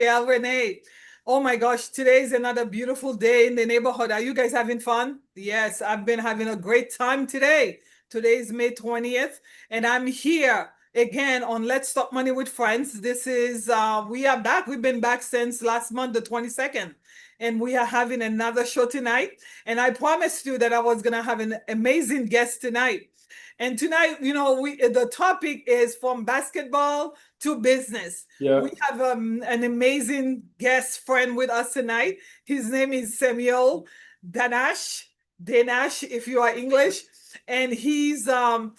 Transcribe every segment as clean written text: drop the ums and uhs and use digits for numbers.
Yeah, Renee. Oh my gosh, today is another beautiful day in the neighborhood. Are you guys having fun? Yes, I've been having a great time today. Today is May 20th, and I'm here again on Let's Talk Money with Friends. This is we are back. We've been back since last month, the 22nd, and we are having another show tonight. And I promised you that I was gonna have an amazing guest tonight. And tonight, we the topic is from basketball to business. We Yeah. have an amazing guest friend with us tonight. His name is Samuel Danache. Danache, if you are English. And he's gonna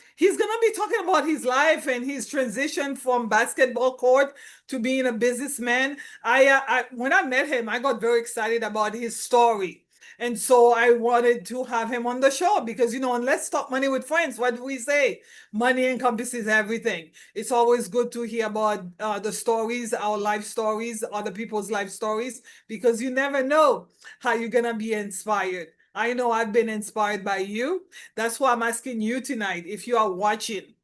be talking about his life and his transition from basketball court to being a businessman. I when I met him, I got very excited about his story. And so I wanted to have him on the show because, on Let's Talk Money with Friends, what do we say? Money encompasses everything. It's always good to hear about the stories, our life stories, other people's life stories, because you never know how you're going to be inspired. I know I've been inspired by you. That's why I'm asking you tonight if you are watching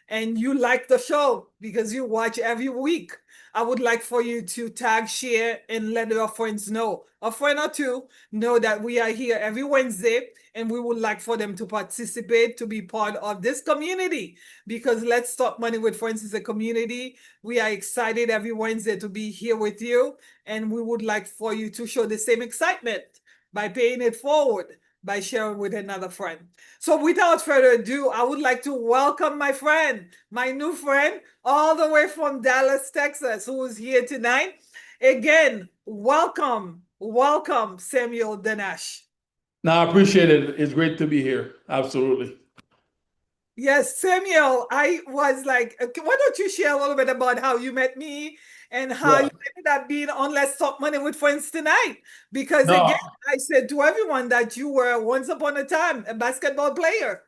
and you like the show because you watch every week. I would like for you to tag, share, and let your friends know. A friend or two know that we are here every Wednesday and we would like for them to participate, to be part of this community because Let's Talk Money with Friends is a community. We are excited every Wednesday to be here with you, and we would like for you to show the same excitement by paying it forward, by sharing with another friend. So without further ado, I would like to welcome my friend, my new friend, all the way from Dallas, Texas, who is here tonight. Again, welcome, Samuel Danache. No, I appreciate it. It's great to be here. Absolutely. Yes, Samuel, I was like, okay, why don't you share a little bit about how you met me and how you Yeah. ended up being on Let's Talk Money with Friends tonight? Because again, No, I said to everyone that you were once upon a time a basketball player.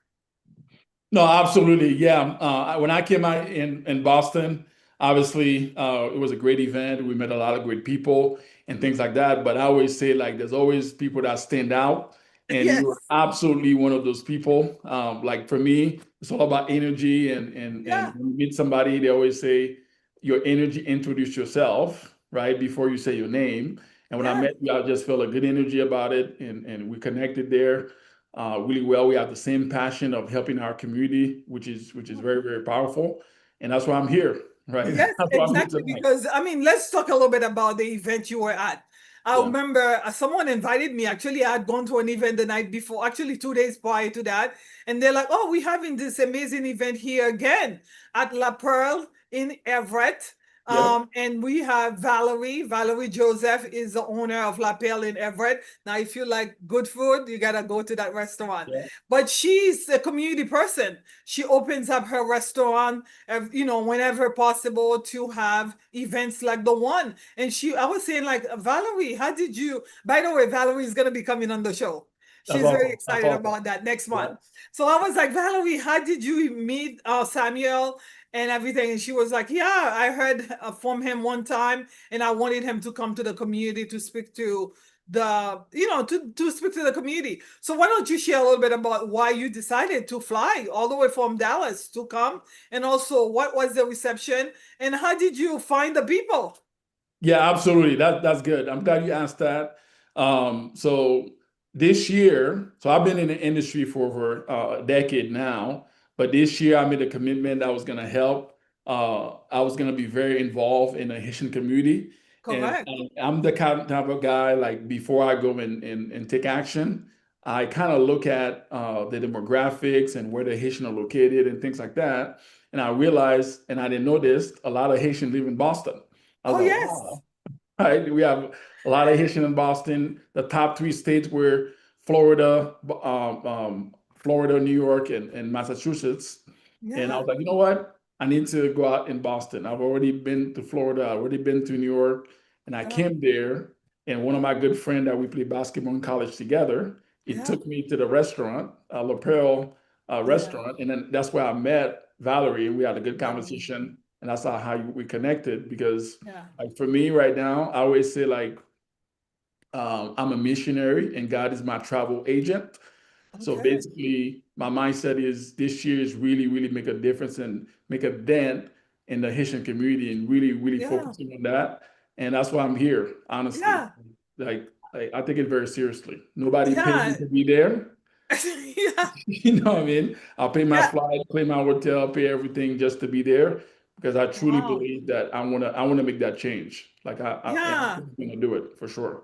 no, absolutely. Yeah. When I came out in Boston, obviously, it was a great event. We met a lot of great people and things like that. But I always say, like, there's always people that stand out, and you were Yes. absolutely one of those people. Like for me, it's all about energy, and Yeah. when you meet somebody, they always say your energy. Introduce yourself, right, before you say your name. And when I Yeah. met you, I just felt a good energy about it, and we connected there really well. We have the same passion of helping our community, which is very, very powerful, and that's why I'm here. Right, Yes, that's why I'm here exactly. tonight. Because I mean, let's talk a little bit about the event you were at. I Yeah, remember someone invited me. Actually, I had gone to an event the night before, actually 2 days prior to that. And they're like, oh, we're having this amazing event here again at La Pearl in Everett. yeah, And we have Valerie. Valerie Joseph is the owner of La Pearl in Everett. Now, if you like good food, you gotta go to that restaurant. yeah. But she's a community person. She opens up her restaurant whenever possible to have events like the one. And I was saying, like, Valerie, how did you, by the way, Valerie is going to be coming on the show. That's She's very awesome. That's excited awesome. about that next Yeah. month. So I was like, Valerie, how did you meet Samuel and everything? And she was like, yeah, I heard from him one time and I wanted him to come to the community to speak to to speak to the community. So why don't you share a little bit about why you decided to fly all the way from Dallas to come, and also what was the reception and how did you find the people? Yeah, absolutely. That's good. I'm glad you asked that. So this year, so I've been in the industry for over a decade now, but this year I made a commitment I was going to help. I was going to be very involved in the Haitian community, and Correct. I'm the kind type of guy like before I go and take action, I kind of look at the demographics and where the Haitian are located and things like that, and I realized, and I didn't know this, a lot of Haitian live in Boston. I was Oh, like, yes. wow, right? We have a lot of Haitian in Boston. The top three states were Florida, Florida, New York, and Massachusetts. And I Yeah. was like, you know what? I need to go out in Boston. I've already been to Florida. I've already been to New York. And I Yeah. came there, and one of my good friends that we played basketball in college together, it Yeah. took me to the restaurant, La Perle Yeah. restaurant. And then that's where I met Valerie, and we had a good Valerie. conversation. And that's how we connected because Yeah. like for me right now, I always say like I'm a missionary and God is my travel agent. So Okay. basically, my mindset is this year is really, really make a difference and make a dent in the Haitian community and really, really Yeah. focusing on that. And that's why I'm here, honestly. Yeah. Like, I take it very seriously. Nobody paid me Yeah. to be there. Yeah. You know what I mean? I'll pay my Yeah. flight, pay my hotel, pay everything just to be there because I truly Wow. believe that I wanna make that change. Like I'm Yeah. gonna do it for sure.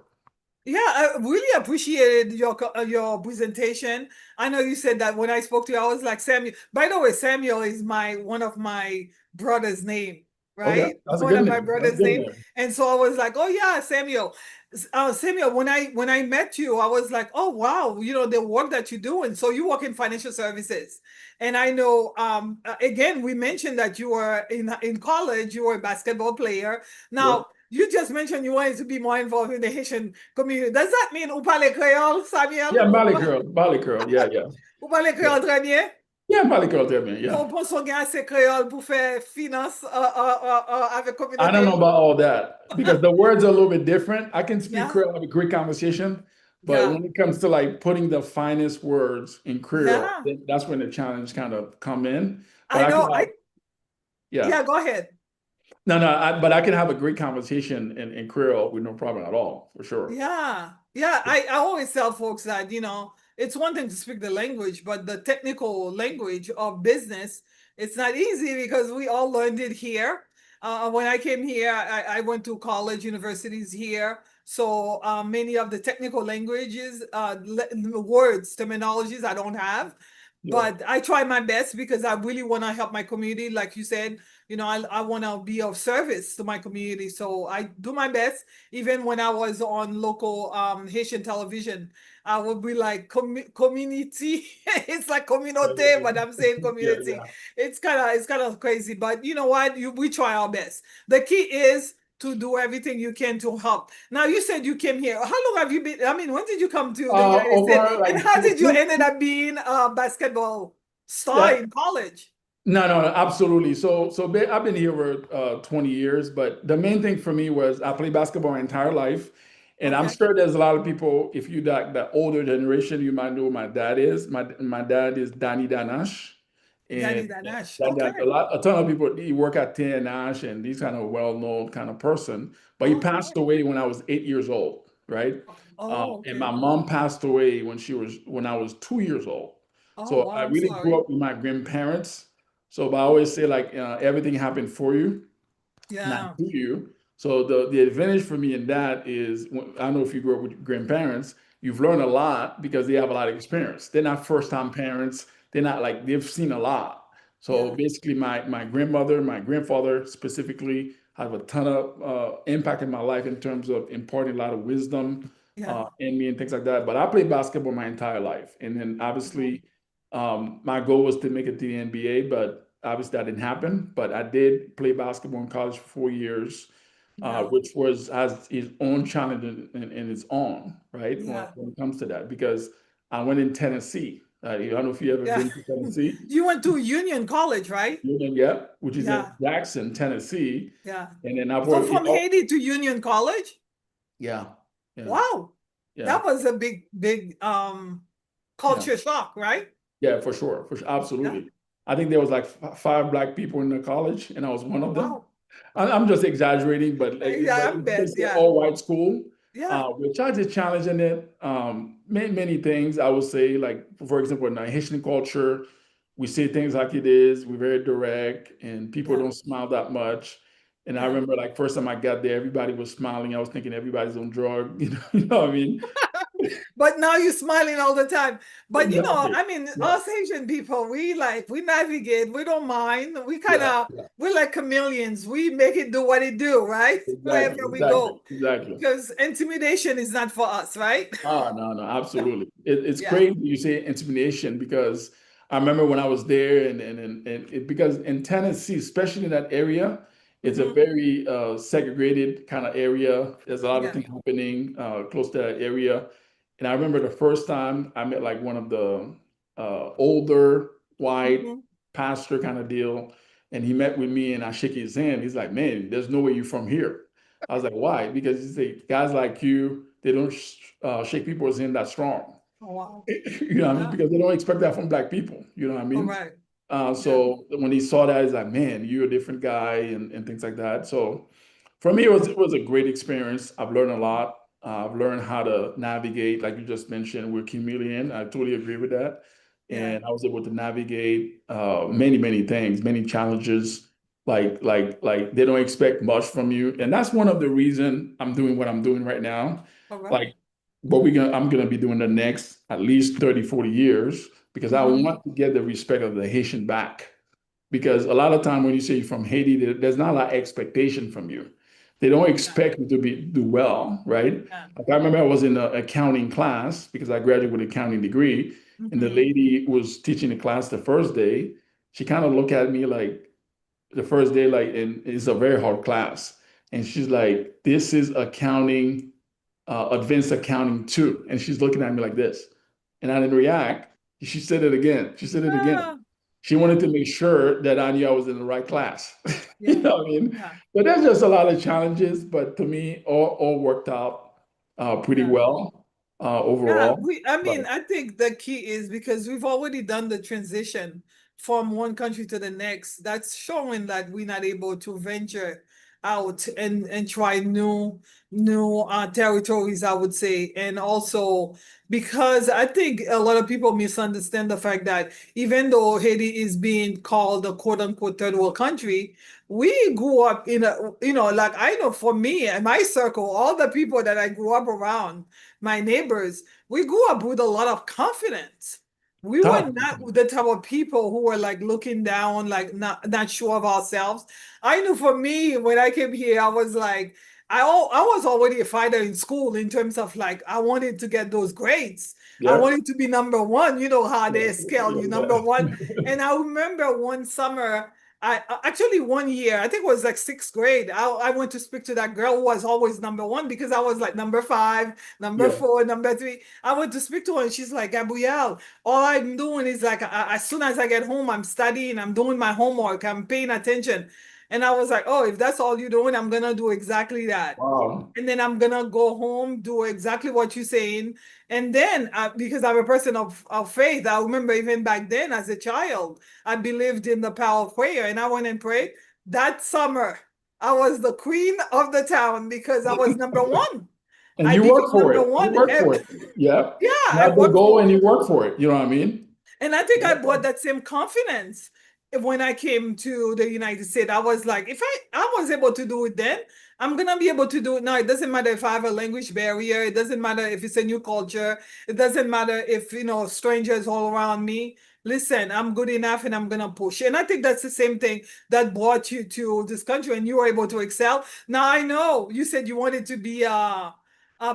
Yeah, I really appreciated your presentation. I know you said that when I spoke to you, I was like Samuel. By the way, Samuel is my one of my brother's name, Okay, right? that's a One good of my name. That's a brother's good name, name. and so I was like, oh yeah, Samuel. Samuel, when I met you, I was like, oh wow, the work that you do, and so you work in financial services, and I know again we mentioned that you were in college, you were a basketball player. Yep. Now you just mentioned you wanted to be more involved in the Haitian community. Does that mean ou parlez créole, Samuel? Yeah, Mali girl, Mali girl. Yeah, yeah, Ou parlez yeah. créole très bien? Yeah, Mali girl, tell me. Yeah. Bon, bon, son gen assez créole pour faire finance avec I don't communauté. know about all that because the words are a little bit different. I can speak Yeah, Creole, have a great conversation, but yeah, when it comes to like putting the finest words in Creole, yeah. then that's when the challenge kind of come in. But I I can know. have, yeah, Yeah, go ahead. no, no, but I can have a great conversation in Creole with no problem at all, for sure. Yeah, yeah. I always tell folks that, it's one thing to speak the language, but the technical language of business, it's not easy because we all learned it here. When I came here, I went to college, universities here. So many of the technical languages, words, terminologies I don't have. Yeah, But I try my best because I really want to help my community. Like you said, I want to be of service to my community. So I do my best even when I was on local Haitian television, I would be like community. It's like yeah, communauté, but I'm saying yeah, community. yeah. It's kind of crazy, but you know what? We try our best. The key is to do everything you can to help. Now you said you came here. How long have you been? I mean, when did you come to the United States? Over And like how did you two, ended up being a basketball star yeah, in college? no, no, no, absolutely. I've been here over 20 years, but the main thing for me was I played basketball my entire life. And I'm Okay. sure there's a lot of people, if you like the older generation, you might know who my dad is. My dad is Danny Danache. Danny And Danache. a Okay. lot, a ton of people, he work at TNH and he's kind of well-known kind of person. But he Okay. passed away when I was 8 years old, right? Oh, And okay. my mom passed away when I was 2 years old. Oh, So wow, I I'm really grew sorry. up with my grandparents. So, but I always say like everything happened for you, not Yeah, to you. So the advantage for me in that is I don't know if you grew up with your grandparents, you've learned a lot because they have a lot of experience. They're not first time parents. They're not like they've seen a lot. So yeah, basically, my grandmother, my grandfather specifically have a ton of impact in my life in terms of imparting a lot of wisdom yeah. in me and things like that. But I played basketball my entire life, and then Mhm. obviously my goal was to make it to the NBA, but obviously that didn't happen. But I did play basketball in college for 4 years, Yeah, which has its own challenge in its own, right? yeah, When it comes to that, because I went in Tennessee. I don't know if you ever yeah. been to Tennessee. You went to Union College, right? Union Gap, which is in Yeah, Jackson, Tennessee, yeah. and then I So put, from Haiti to Union College? yeah, yeah, Wow. yeah, That was a big, big yeah. culture shock, right? Yeah, for sure, Yeah. absolutely. I think there was like five black people in the college, and I was one Oh, of them. wow. I'm just exaggerating, but Yeah, I it's bet. basically Yeah. all white school, Yeah. which I just challenging it. Many things I would say, like for example, in the Haitian culture, we say things like it is. We're very direct, and people Yeah. don't smile that much. And I Yeah. remember, like first time I got there, everybody was smiling. I was thinking everybody's on drug. You know what I mean? But now you're smiling all the time. But Exactly. I mean, Yeah. us Asian people, we navigate, we don't mind. We kind Yeah. of Yeah. we're like chameleons. We make it do what it do, right? Exactly. Wherever we Exactly. go. Exactly. Because intimidation is not for us, right? Ah, no, no, absolutely. It's Yeah. crazy you say intimidation because I remember when I was there because in Tennessee, especially in that area, it's a Hmm. very segregated kind of area. There's a lot of Yeah. things happening close to that area. And I remember the first time I met like one of the older white Hmm. pastor kind of deal, and he met with me and I shake his hand. He's like, "Man, there's no way you're from here." I was like, why? Because you say guys like you, they don't shake people's hand that strong. Oh, wow. You know what I mean? Yeah. Because they don't expect that from black people. You know what I All mean? right. Yeah. So when he saw that, he's like, man, you're a different guy and things like that. So For me, it was a great experience. I've learned a lot. I've learned how to navigate, like you just mentioned, with chameleon. I totally agree with that. Yeah. And I was able to navigate many things, many challenges. Like they don't expect much from you, and that's one of the reason I'm doing what I'm doing right now. All right. Like I'm gonna be doing the next at least 30, 40 years because I Mm-hmm. want to get the respect of the Haitian back. Because a lot of time when you say you're from Haiti, there's not a lot of expectation from you. They don't Yeah. expect you to do well, right? Yeah. Like I remember I was in an accounting class because I graduated with an accounting degree, and the Mm-hmm. lady was teaching the class the first day. She kind of looked at me like the first day, like, and it's a very hard class. And she's like, "This is accounting, advanced accounting too." And she's looking at me like this, and I didn't react. She said it again. She said it again. Yeah. She wanted to make sure that I knew I was in the right class. You Yeah. know what I mean? Yeah. But there's just a lot of challenges, but to me, all worked out pretty Yeah. well Yeah, overall. I But mean, I think the key is because we've already done the transition from one country to the next. That's showing that we're not able to venture out and try new territories, I would say. And also because I think a lot of people misunderstand the fact that even though Haiti is being called a quote unquote third world country, we grew up in a, like I know for me and my circle, all the people that I grew up around, my neighbors, we grew up with a lot of confidence. We were tough. not the type of people who were like looking down, like not sure of ourselves. I knew for me when I came here, I was like, I was already a fighter in school in terms of like I wanted to get those grades. I Yep. wanted to be number one. You know how Yeah, they scale you number one. yeah, And I remember one summer, I actually one year, I think it was like sixth grade. I went to speak to that girl who was always number one because I was like number five, number yeah. four, number three. I went to speak to her and she's like, Gabrielle, all I'm doing is like, as soon as I get home, I'm studying, I'm doing my homework, I'm paying attention. And I was like, oh, if that's all you're doing, I'm gonna do exactly that. Wow. And then I'm gonna go home, do exactly what you're saying. And then, because I'm a person of faith, I remember even back then as a child, I believed in the power of prayer, and I went and prayed. That summer, I was the queen of the town because I was number one. And I you became work for number it. You one. work for it. Yeah. Yeah, You I have the worked goal for and it. you work for it. You know what I mean? And I think I brought that same confidence when I came to the United States. I was like, if I was able to do it then, I'm gonna be able to do it now. It doesn't matter if I have a language barrier. It doesn't matter if it's a new culture. It doesn't matter if strangers all around me. Listen, I'm good enough and I'm gonna push. And I think that's the same thing that brought you to this country and you were able to excel. Now I know you said you wanted to be a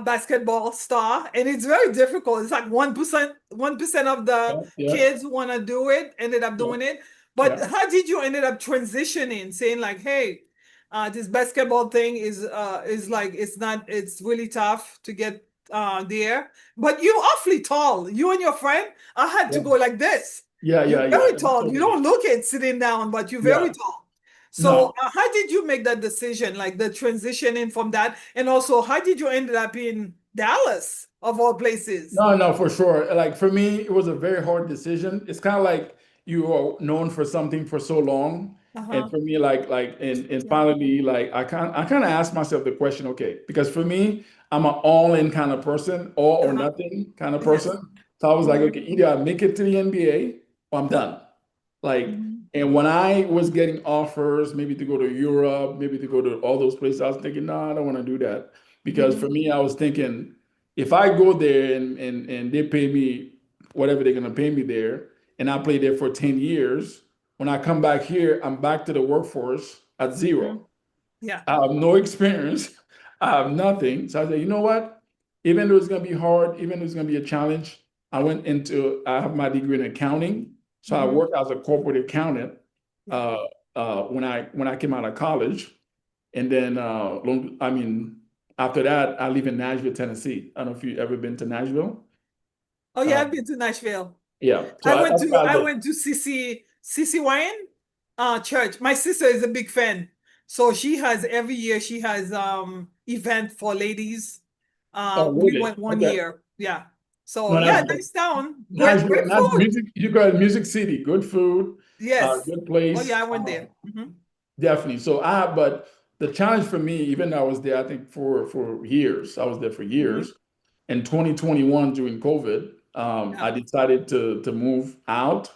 basketball star, and it's very difficult. It's like 1% of the Yeah, yeah, kids who want to do it ended up yeah, doing it. But yeah. how did you ended up transitioning, saying like, hey, this basketball thing is like it's really tough to get there. But you're awfully tall. You and your friend, I had to Yeah, go like this. yeah, You're yeah, yeah. very tall. You don't look it sitting down, but you're very Yeah. tall. So No, how did you make that decision, like the transitioning from that, and also how did you end up in Dallas of all places? no, for sure. Like for me, it was a very hard decision. It's kind of like you are known for something for so long. And Uh-huh. for me, and Yeah. finally, like I kind of asked myself the question, okay, because for me, I'm an all-in kind of person, all or Uh-huh. nothing kind of Yes. person. So I was like, Mhm. okay, either I make it to the NBA or I'm done. Like, Mhm. and when I was getting offers, maybe to go to Europe, maybe to go to all those places, I was thinking, no, I don't want to do that. Because for Mhm. me, I was thinking, if I go there and they pay me whatever they're gonna pay me there, and I play there for 10 years, when I come back here, I'm back to the workforce at Mhm. zero. Yeah. I have no experience. I have nothing. So I said, you know what? Even though it's gonna be hard, even though it's gonna be a challenge, I have my degree in accounting. So I Mhm. work as a corporate accountant Yeah. uh, when I came out of college. And then after that, I live in Nashville, Tennessee. I don't know if you've ever been to Nashville. Oh yeah, Uh, I've been to Nashville. yeah. So I went that's to kind I of went to CC Wine church. My sister is a big fan. So she has every year she has event for ladies. oh, We really? went one Okay. year. Yeah. So No, yeah, that's good. nice town. Nashville, Great food. music. You got Music City, good food, Yes. good Oh place. yeah, I went there. Mhm. Definitely. So I, but the challenge for me, even though I was there, I think for years, I was there for Hmm. years. In 2021, during COVID, Yeah. I decided to move out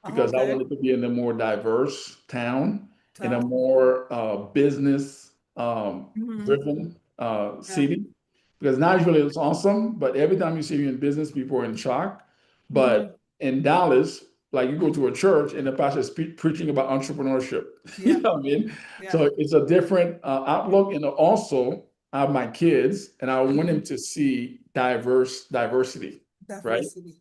because I Okay. wanted to be in a more diverse town, in a Town. more business Hmm. driven Yeah. city. Because Nashville is awesome, but every time you see me in business, people are in shock. Hmm. But in Dallas, like you go to a church and the pastor is preaching about entrepreneurship. You Yeah. know what I mean? Yeah. So it's a different outlook. And also, I have my kids, and I want them Hmm. to see diversity, right? Diversity.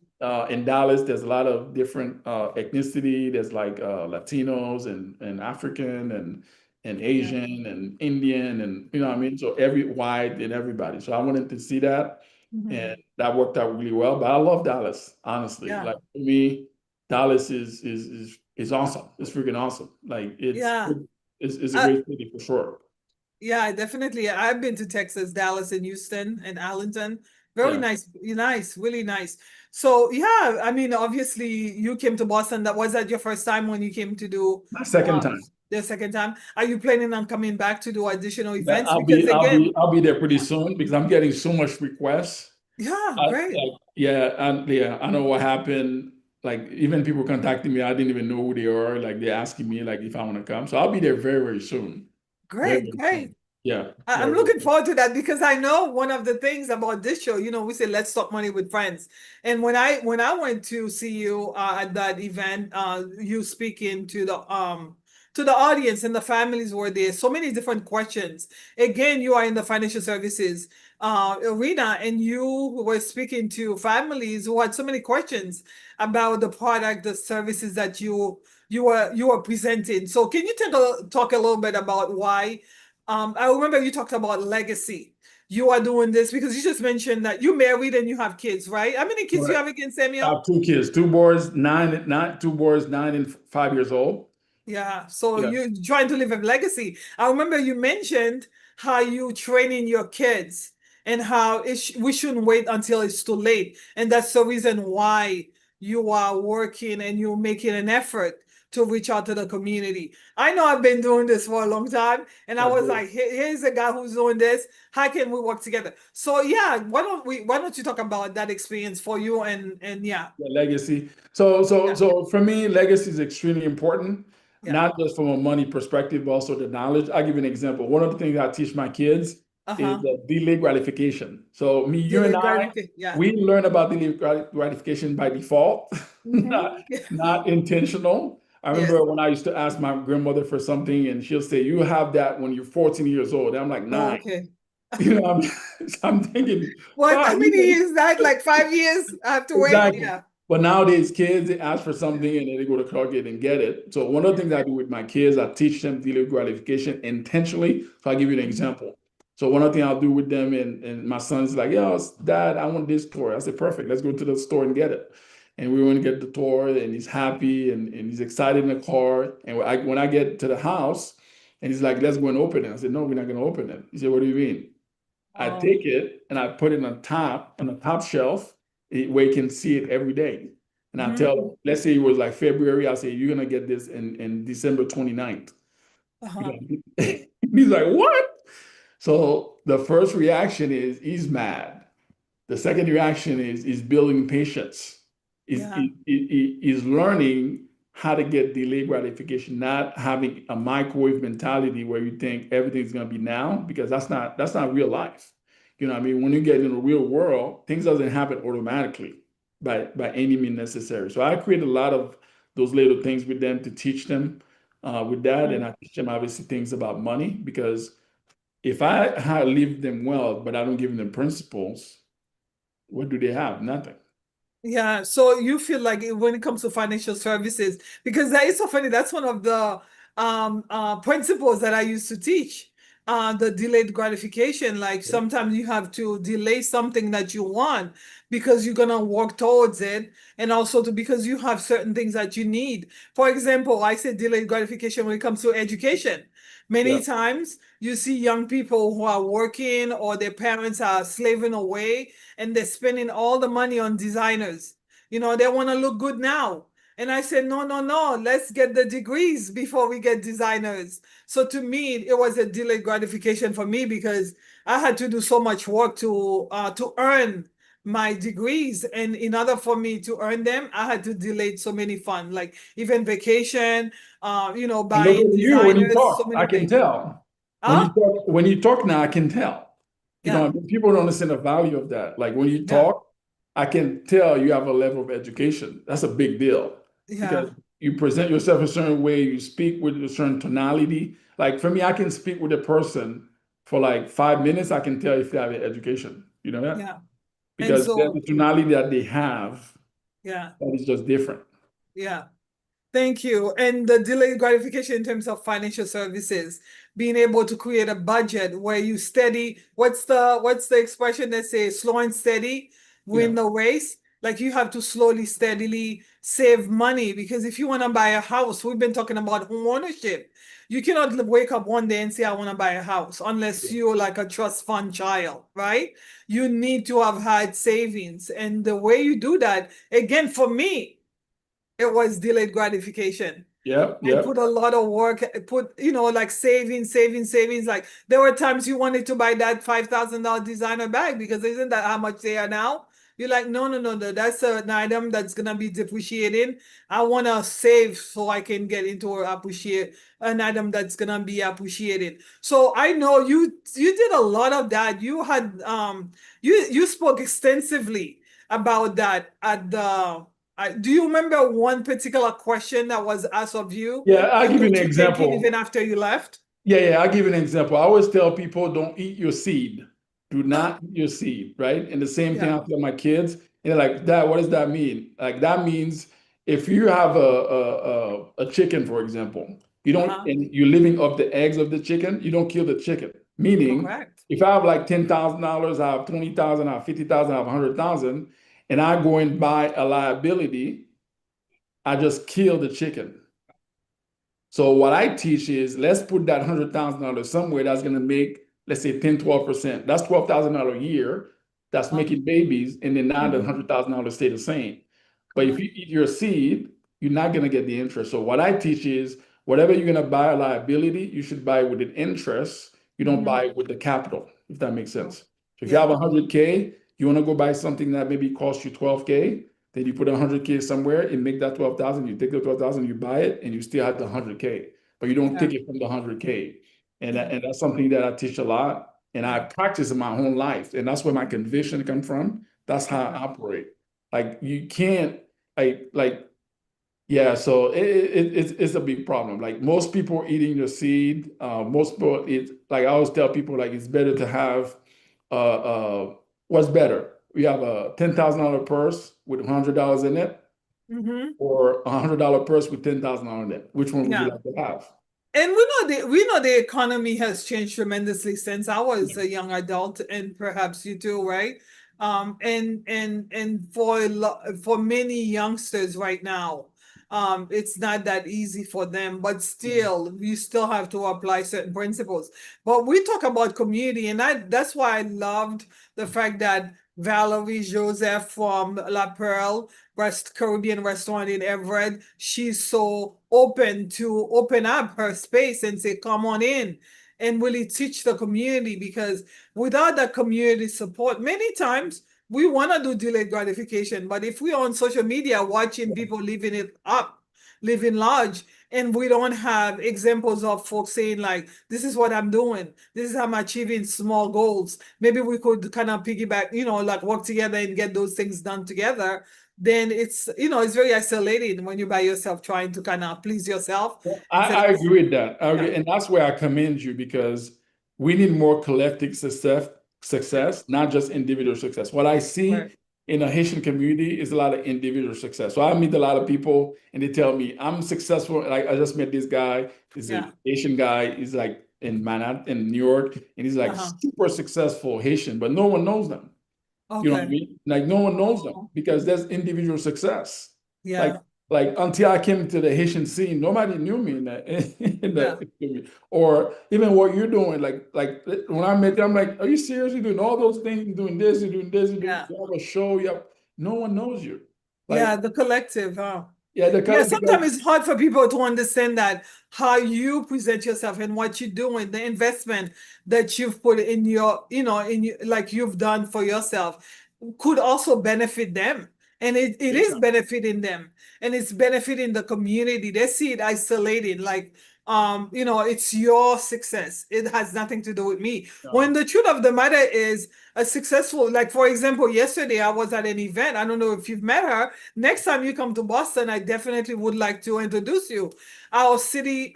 In Dallas, there's a lot of different ethnicity. There's like Latinos and African and Yeah. Asian and Indian and you know what I mean. So every white and everybody. So I wanted to see that, and Hmm. that worked out really well. But I love Dallas, honestly. Yeah. Like for me, Dallas is awesome. It's freaking awesome. Like Yeah. it's a I, great city for sure. Yeah, definitely. I've been to Texas, Dallas, and Houston, and Arlington. Very Yeah, nice, nice, really nice. So yeah, I mean, obviously you came to Boston. Was that your first time when you came to do my second uh time. the second time? Are you planning on coming back to do additional Yeah, events? Because again, I'll be there pretty yeah, soon because I'm getting so much requests. yeah, great, Yeah, and yeah, I know what happened. Like even people contacting me, I didn't even know who they are. Like they're asking me like if I want to come. So I'll be there very, very soon. Very, great, very great. soon. Yeah, I'm very, very looking soon. forward to that because I know one of the things about this show, we say let's talk money with friends. And when I went to see you at that event, you speaking to the audience and the families were there. So many different questions. Again, you are in the financial services arena, and you were speaking to families who had so many questions about the product, the services that you were presenting. So can you talk a little bit about why? I remember you talked about legacy. You are doing this because you just mentioned that you married and you have kids, right? How many kids do you Correct. have again, I Samuel? have two kids, two boys, 9 and 5 years old. Yeah, so Yeah. you're trying to leave a legacy. I remember you mentioned how you training your kids and how we shouldn't wait until it's too late. And that's the reason why you are working and you're making an effort to reach out to the community. I know I've been doing this for a long time, and I That's was good. like, Here's a guy who's doing this. How can we work together?" So yeah, why don't you talk about that experience for you and yeah, Yeah, legacy. So for me, legacy is extremely important, yeah. not just from a money perspective, but also the knowledge. I'll give you an example. One of the things I teach my kids is Uh-huh. delayed gratification. So you and Delayed I, gratification. Yeah. we learn about delayed gratification by default, not, Hmm. Yeah. not intentional. I Yes. remember when I used to ask my grandmother for something, and she'll say, "You have that when you're 14 years old." And I'm like, Oh, nine. okay. You know, I'm thinking, What? wow, How many years is that? Like 5 years? I have to wait? exactly. Yeah. But nowadays, kids they ask for something and then they go to Target and get it. So one of the Yeah. things I do with my kids, I teach them delayed gratification intentionally. So I'll give you an Mhm. example. So one of the things I'll do with them, and my son's like, "Yo, Dad, I want this toy." I said, "Perfect. Let's go to the store and get it." And we went to get the toy, and he's happy and he's excited in the car. And when I get to the house, and he's like, "Let's go and open it." I said, "No, we're not going to open it." He said, "What do you mean?" I Oh, take it and I put it on the top shelf where you can see it every day. And I tell mhm. them, let's say it was like February, I'll say, you're gonna get this in December 29th. Uh-huh. He's like, what? So the first reaction is he's mad. The second reaction is building patience. Yeah. Is learning how to get delayed gratification, not having a microwave mentality where you think everything's gonna be now, because that's not real life. You know what I mean? When you get in the real world, things doesn't happen automatically by any means necessary. So I create a lot of those little things with them to teach them with that, and Mhm. I teach them obviously things about money because if I leave them well, but I don't give them principles, what do they have? Nothing. Yeah, so you feel like when it comes to financial services, because that is so funny. That's one of the principles that I used to teach. The delayed gratification. Like sometimes you have to delay something that you want because you're gonna work towards it, and also because you have certain things that you need. For example, I said delayed gratification when it comes to education. Yeah. Many times you see young people who are working or their parents are slaving away and they're spending all the money on designers. They want to look good now. And I said, no, no, no, let's get the degrees before we get designers. So to me, it was a delayed gratification for me because I had to do so much work to earn my degrees. And in order for me to earn them, I had to delay so many fun, like even vacation, And look buying at you when you designers, so talk. I many can things. tell. Huh? When you talk now, I can tell. Yeah, People don't understand the value of that. Like when you yeah, talk, I can tell you have a level of education. That's a big deal because yeah, you present yourself a certain way, you speak with a certain tonality. Like for me, I can speak with a person for like 5 minutes. I can tell if they have an education. You know that? yeah. And Because there's so, a tonality that they have yeah, that is just different. yeah. Thank you. And the delayed gratification in terms of financial services, being able to create a budget where you steady, what's the expression that says slow and steady Yeah. win the race? Like you have to slowly, steadily save money because if you want to buy a house, we've been talking about home ownership. You cannot wake up one day and say, I want to buy a house unless you're like a trust fund child, right? You need to have had savings. And the way you do that, again, for me, it was delayed gratification. Yep. I put Yep. a lot of work, I put, like savings. Like there were times you wanted to buy that $5,000 designer bag because isn't that how much they are now? You're like, no, no, no, no, that's an item that's gonna be depreciating. I wanna save so I can get into an item that's gonna be appreciated. So I know you did a lot of that. You spoke extensively about that at the do you remember one particular question that was asked of you Yeah. I'll that give you an got you thinking even example. after you left? Yeah, I'll give you an example. I always tell people don't eat your seed. Do not eat your seed, right? And the same thing Yeah. I tell my kids. And they're like, Dad, what does that mean? Like that means if you have a chicken, for example, you don't Uh-huh. and you're living off the eggs of the chicken, you don't kill the chicken. Meaning, Correct. if I have like $10,000, I have 20,000, I have 50,000, I have 100,000, and I go and buy a liability, I just kill the chicken. So what I teach is let's put that $100,000 somewhere that's going to make, let's say 10, 12%. That's $12,000 a year. That's Uh, making babies. And then now the mhm. $100,000 stay the same. But if Correct. you eat your seed, you're not going to get the interest. So what I teach is whatever you're going to buy a liability, you should buy with an interest. You don't Mhm. buy it with the capital, if that makes Oh, sense. So if you have yeah. 100K, you want to go buy something that maybe costs you 12K, then you put 100K somewhere and make that 12,000. You take the 12,000, you buy it, and you still have the 100K, but you don't Yeah. take it from the 100K. Yeah. And that's something that I teach a lot, and I Yeah. practice in my own life, and that's where my conviction come from. That's how I Okay. operate. Like you can't like yeah. So it's a big problem. Like most people are eating the seed. Most people eat like I always tell people like it's better to have what's better. We have a $10,000 purse with $100 in it Hmm. or $100 purse with $10,000 in it. Which one would you Yeah. like to have? And we know the economy has changed tremendously since I was a young adult, and perhaps you too, right? And for many youngsters right now, it's not that easy for them, but still, you still have to apply certain principles. But we talk about community, and that's why I loved the fact that Valerie Joseph from La Perle Caribbean restaurant in Everett, she's so open to open up her space and say, come on in and really teach the community because without that community support, many times we want to do delayed gratification. But if we're on social media watching people living it up, living large, and we don't have examples of folks saying like, this is what I'm doing, this is how I'm achieving small goals. Maybe we could kind of piggyback, like work together and get those things done together, then it's very isolating when you're by yourself trying to kind of please yourself instead I of, agree with that. I yeah, agree. And that's where I commend you because we need more collective yeah, success, not just individual success. What I see right, in the Haitian community is a lot of individual success. So I meet a lot of people and they tell me I'm successful. Like I just met this guy, he's a yeah, Haitian guy, he's like in Manhattan, in New York, and he's like uh-huh, super successful Haitian, but no one knows them. You know what I okay, mean? Like no one knows them oh, because there's individual success. Like yeah, like until I came to the Haitian scene, nobody knew me in that yeah, or even what you're doing. Like when I met you, I'm like, are you serious? You're doing all those things, you're doing this, you're doing this, yeah, you have a show, you have no one knows you. yeah, Like the collective, huh? Yeah, Yeah, because sometimes it's hard for people to understand that how you present yourself and what you're doing, the investment that you've put in your, in your, like you've done for yourself could also benefit them. And it is yeah, benefiting them and it's benefiting the community. They see it isolated, like it's your success. It has nothing to do with me. yeah. When the truth of the matter is a successful, like for example, yesterday I was at an event. I don't know if you've met her. Next time you come to Boston, I definitely would like to introduce you. Our city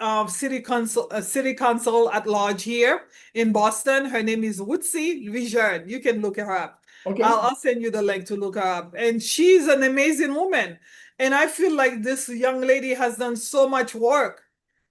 council at large here in Boston. Her name is Woodsy Vision. You can look her up. Okay. I'll send you the link to look her up. And she's an amazing woman. And I feel like this young lady has done so much work,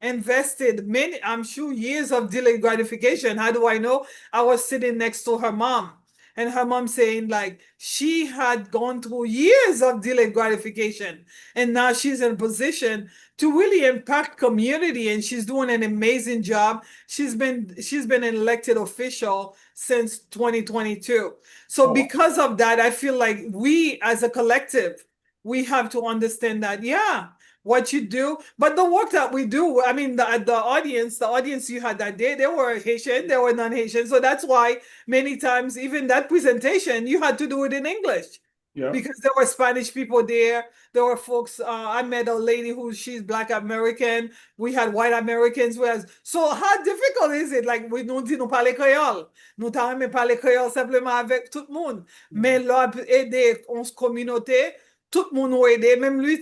invested many, I'm sure, years of delayed gratification. How do I know? I was sitting next to her mom, and her mom saying like she had gone through years of delayed gratification, and now she's in a position to really impact community, and she's doing an amazing job. She's been an elected official since 2022. So Oh, wow. because of that, I feel like we as a collective, we have to understand that, yeah, what you do, but the work that we do, I mean, the audience you had that day, they were Haitian, they were non-Haitian. So that's why many times, even that presentation, you had to do it in English Yeah. because there were Spanish people there. There were folks, I met a lady she's Black American. We had white Americans. So how difficult is it? Like, we nous dit nous parler créole. Nous t'avons aimé parler créole simplement avec tout le monde. Mais là, aider une communauté, tout le monde a aidé. Même lui,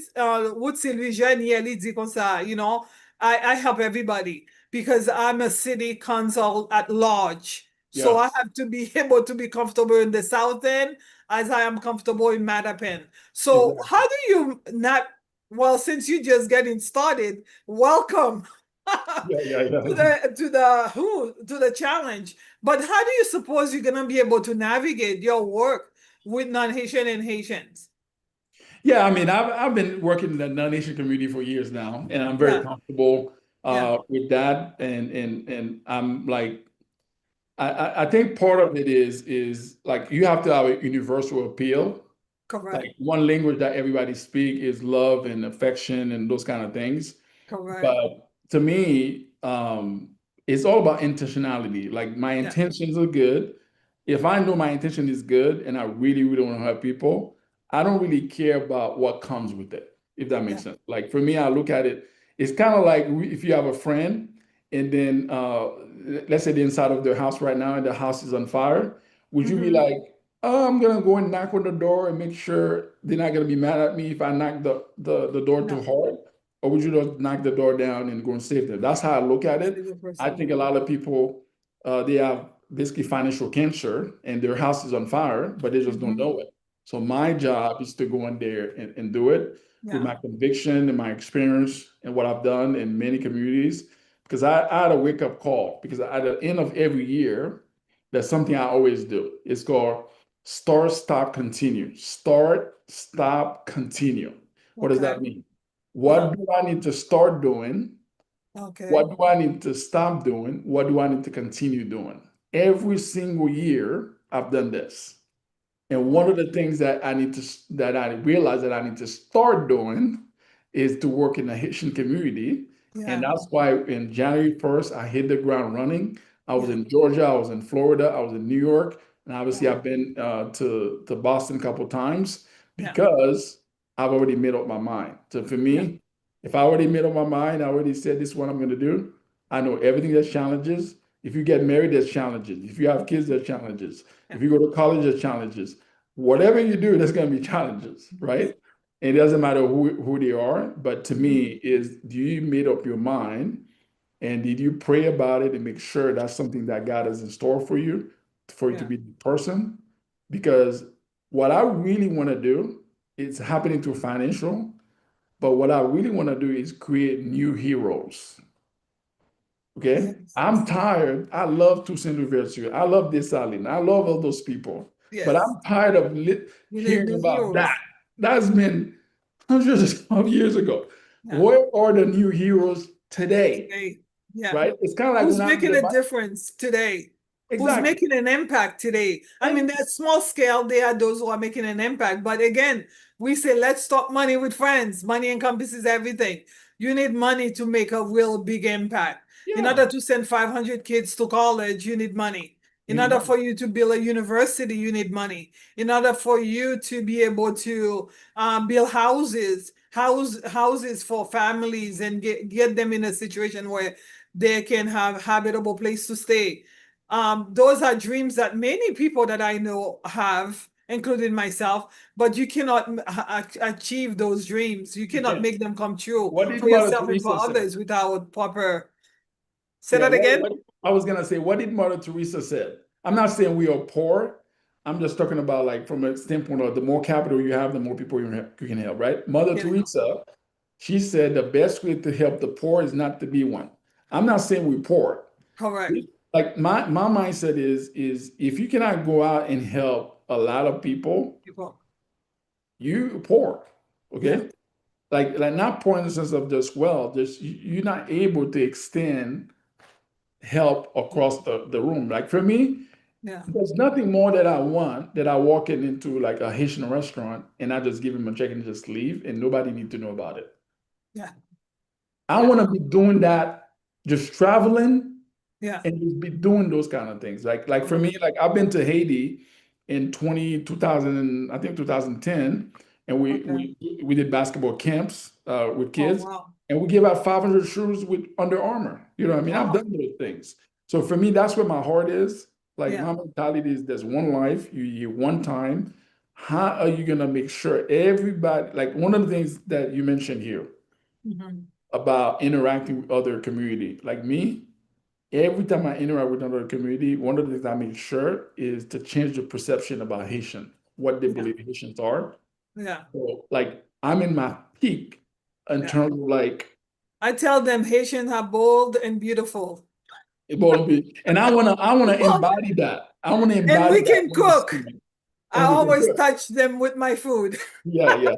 Woodsie, lui jeune, il dit comme ça, I help everybody because I'm a city council at large. So Yeah. I have to be able to be comfortable in the South End as I am comfortable in Mattapan. So Exactly. how do you not, well, since you're just getting started, welcome Yeah, yeah, to yeah. the challenge. But how do you suppose you're gonna be able to navigate your work with non-Haitian and Haitians? Yeah, I mean, I've been working in the non-Asian community for years now, and I'm very Yeah, comfortable yeah, with that. And I'm like, I think part of it is like you have to have a universal appeal. correct, Like one language that everybody speak is love and affection and those kind of things. correct. But to me, it's all about intentionality. Like my Yeah, intentions are good. If I know my intention is good and I really, really want to help people, I don't really care about what comes with it, if that yeah. makes sense. Like for me, I look at it, it's kind of like if you have a friend and then let's say they're inside of their house right now and the house is on fire, would you be Mm-hmm. like, oh, I'm gonna go and knock on the door and make sure they're not gonna be mad at me if I knock the door too No, hard? Or would you just knock the door down and go and save them? That's how I look at it. save a I person. think a lot of people they have basically financial cancer and their house is on fire, but they just don't Mm-hmm. know it. So my job is to go in there and do it with Yeah, my conviction and my experience and what I've done in many communities. Because I had a wake up call because at the end of every year, that's something I always do. It's called start, stop, continue. Start, stop, continue. What does okay. that mean? Uh-huh. What do I need to start doing? Okay. What do I need to stop doing? What do I need to continue doing? Every single year, I've done this. And one of Wow. the things that I realized that I need to start doing is to work in the Haitian community. And Yeah, that's why in January 1st, I hit the ground running. I was yeah, in Georgia, I was in Florida, I was in New York, and obviously yeah, I've been to Boston a couple times yeah, because I've already made up my mind. So for yeah, me, if I already made up my mind, I already said this is what I'm going to do. I know everything that's challenges. If you get married, there's challenges. If you have kids, there's challenges. yeah. If you go to college, there's challenges. Whatever you do, there's going to be challenges, Yes. right? It doesn't matter who they are, but to Mhm. me, is do you made up your mind and did you pray about it and make sure that's something that God has in store for you to Yeah. be the person? Because what I really want to do is happening through financial, but what I really want to do is create new heroes. Okay. Yes. I'm tired. I love Toussaint Louverture. I love Dessalines. I love all those people. But Yes. I'm tired of You need hearing new about that. heroes. That's been hundreds of years ago. Yeah. Where are the new heroes today? Today. Yeah. Right? It's kind of like Who's when I read making a about, difference today? who's Exactly. making an impact today. I mean, And there's small scale, there are those who are making an impact. But again, we say, let's talk money with friends. Money encompasses everything. You need money to make a real big impact. In yeah, order to send 500 kids to college, you need money. you In need order money. for you to build a university, you need money. In order for you to be able to build houses for families and get them in a situation where they can have habitable place to stay. Those are dreams that many people that I know have, including myself, but you cannot achieve those dreams. You You cannot can't. make them come true What did for Mother yourself and for Teresa say? others without proper. Say Yeah, that again. what I was gonna say, what did Mother Teresa said? I'm not saying we are poor. I'm just talking about like from a standpoint of the more capital you have, the more people you can help, right? Mother You know, Teresa, she said the best way to help the poor is not to be one. I'm not saying we're poor. correct. Like my mindset is if you cannot go out and help a lot of people, People. you poor. Yeah, Okay? Like not poor in the sense of just well, just you're not able to extend help across the room. Like for me, yeah, there's nothing more that I want that I walk into like a Haitian restaurant and I just give him a check and just leave and nobody need to know about it. yeah, I want to be doing that, just traveling yeah. and just be doing those kind of things. Like for Uh-huh. me, like I've been to Haiti in 2000 and I think 2010, and Okay. we did basketball camps with Oh, kids, wow. and we gave out 500 shoes with Under Armour. You know what I mean? I've Wow. done those things. So for me, that's where my heart is. Like Yeah. my mentality is there's one life, you one time. How are you gonna make sure everybody, like one of the things that you mentioned here Mhm. about interacting with other community, like me, every time I interact with another community, one of the things I make sure is to change the perception about Haitian, what they Yeah. believe Haitians are. Yeah. So, like, I'm in my peak in Yeah. terms of like, I tell them Haitians are bold and beautiful. and I wanna embody that. I want to And embody we that can when they see cook. me, I and we can always cook. touch them with my food. Yeah, yeah,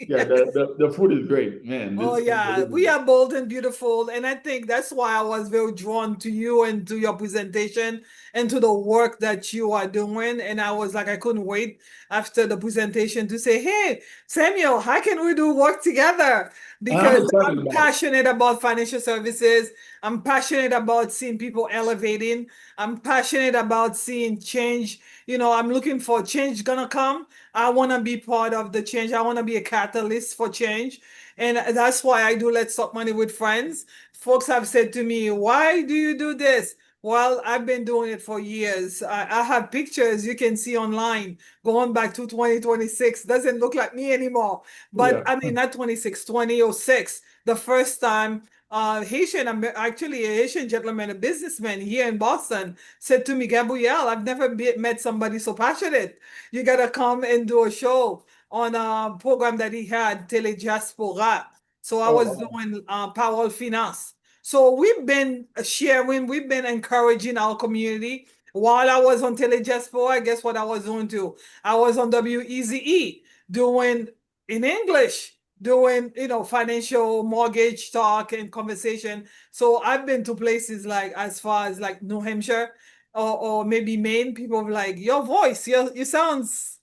yeah. The food is great, man. Oh It's yeah, we unbelievable. are bold and beautiful, and I think that's why I was very drawn to you and to your presentation and to the work that you are doing. And I was like, I couldn't wait after the presentation to say, "Hey, Samuel, how can we do work together?" I'm Because excited I'm about it. passionate about financial services. I'm passionate about seeing people elevating. I'm passionate about seeing change. I'm looking for change gonna come. I want to be part of the change. I want to be a catalyst for change. And that's why I do Let's Talk Money with Friends. Folks have said to me, why do you do this? Well, I've been doing it for years. I have pictures you can see online going back to 2026. Doesn't look like me anymore. But Yeah. I mean, not 26, 2006. The first time actually a Haitian gentleman, a businessman here in Boston, said to me, Gabrielle, I've never met somebody so passionate. You got to come and do a show on a program that he had, Telediaspora. So I Oh, was wow. doing Power Finance. So we've been sharing, we've been encouraging our community. While I was on Telediaspora, guess what I was doing too? I was on WEZE doing in English, doing, financial mortgage talk and conversation. So I've been to places like as far as like New Hampshire or maybe Maine. People are like, your voice, you sounds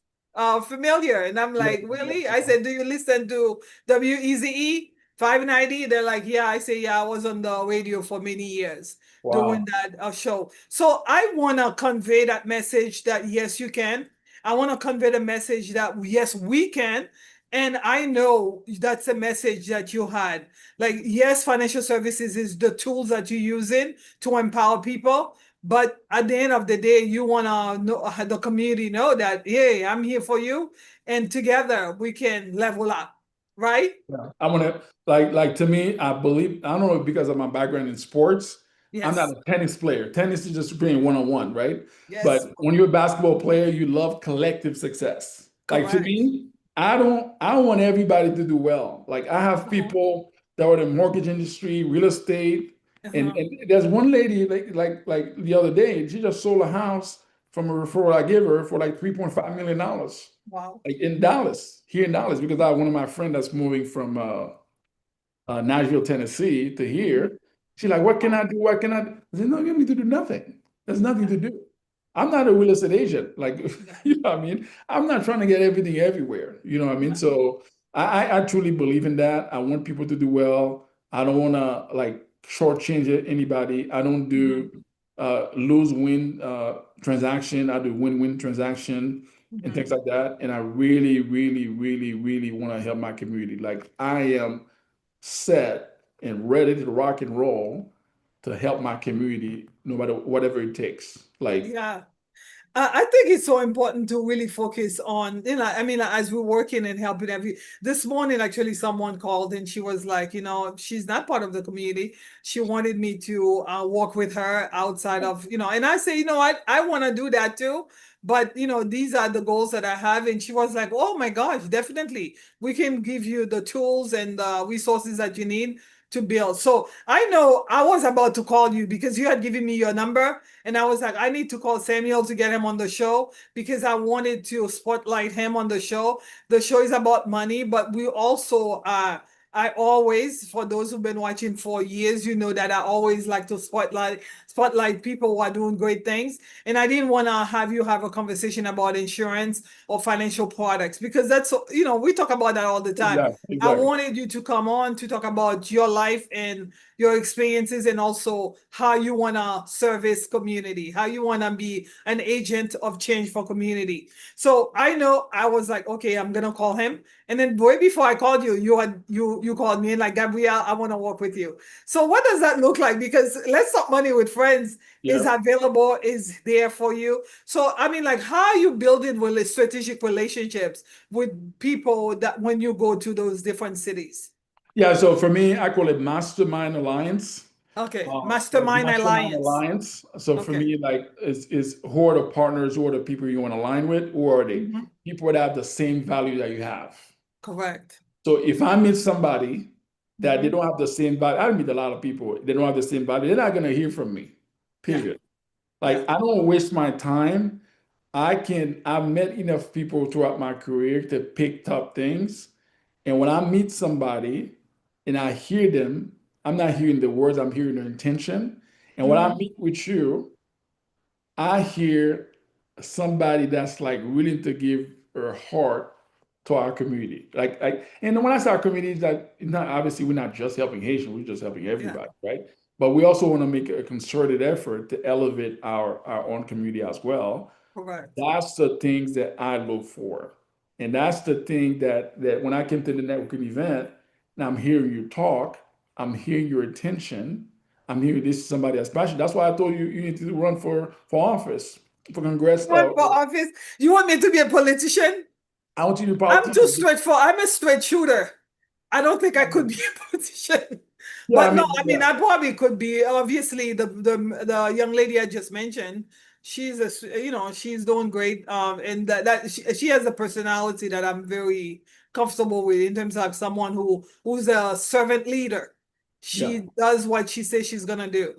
familiar. And I'm Yeah, like, yeah, really? I yeah. said, do you listen to WEZE 590? They're like, yeah. I say, yeah, I was on the radio for many years doing Wow. that show. So I want to convey that message that yes, you can. I want to convey the message that yes, we can. And I know that's a message that you had. Like, yes, financial services is the tools that you're using to empower people. But at the end of the day, you want to know the community know that, hey, I'm here for you. And together we can level up, right? Yeah. I want to like to me, I believe I don't know because of my background in sports. I'm not Yes. a tennis player. Tennis is just playing one-on-one, right? Yes. But when you're a basketball player, you love collective success. Like to Correct. me, I don't want everybody to do well. Like I have Uh-huh. people that are in the mortgage industry, real estate, and, Uh-huh. and there's one lady like the other day, she just sold a house from a referral I gave her for like $3.5 million Wow. like in Dallas, here in Dallas, because I have one of my friends that's moving from Nashville, Tennessee to Mhm. here. She's like, what can Wow. I do? What can I do? I said, no, you don't need to do nothing. There's nothing Yeah. to do. I'm not a real estate agent. Like, Yeah. you know what I mean? I'm not trying to get everything everywhere. You know what I mean? Yeah. So I truly believe in that. I want people to do well. I don't want to like shortchange anybody. I don't Mhm. do lose-win transaction. I do win-win transaction and Mhm. things like that. And I really, really, really, really want to help my community. Like I am set and ready to rock and roll to help my community, no matter whatever it takes. Like, Yeah. I think it's so important to really focus on, I mean, as we're working and helping this morning, actually, someone called and she was like, she's not part of the community. She wanted me to work with her outside of, and I say, I want to do that too. But, these are the goals that I have. And she was like, oh my gosh, definitely. We can give you the tools and the resources that you need to build. So I know I was about to call you because you had given me your number. And I was like, I need to call Samuel to get him on the show because I wanted to spotlight him on the show. The show is about money, but we also I always, for those who've been watching for years, you know that I always like to spotlight people who are doing great things. And I didn't want to have you have a conversation about insurance or financial products because that's, we talk about that all the time. exactly, I exactly. wanted you to come on to talk about your life and your experiences and also how you want to service community, how you want to be an agent of change for community. So I know I was like, okay, I'm gonna call him. And then way before I called you, you called me and like, Gabrielle, I want to work with you. So what does that look like? Because Let's Talk Money with Friends is Yeah. available, is there for you. So I mean, like, how are you building strategic relationships with people that when you go to those different cities? Yeah. So for me, I call it Mastermind Alliance. Okay, Like Mastermind Mastermind Alliance. Alliance. So for Okay. me, like is who are the partners, who are the people you want to align with, or are they Mhm. people that have the same value that you have? Correct. So if I meet somebody that they Mhm. don't have the same value, I meet a lot of people, they don't have the same value, they're not gonna hear from me. Yeah. Period. Yeah. Like I don't waste my time. I've met enough people throughout my career to pick top things. And when I meet somebody and I hear them, I'm not hearing the words, I'm hearing their intention. And when I Mhm. meet with you, I hear somebody that's like willing to give her heart to our community. And when I say our community, that not obviously we're not just helping Haitians, we're just helping Yeah. everybody, right? But we also want to make a concerted effort to elevate our own community as well. Correct. That's the things that I look for. And that's the thing that when I came to the networking event, and I'm hearing you talk, I'm hearing your attention, I'm hearing this is somebody that's passionate. That's why I told you you need to run for office, for Congress. Run for office. You want me to be a politician? I want you to be I'm too politician. straightforward. I'm a straight shooter. I don't think I could be a politician. Yeah, I But no, mean, I mean, yeah, I probably could be. Obviously, the young lady I just mentioned, she's doing great. And that she has a personality that I'm very comfortable with in terms of someone who's a servant leader. yeah. She does what she says she's gonna do,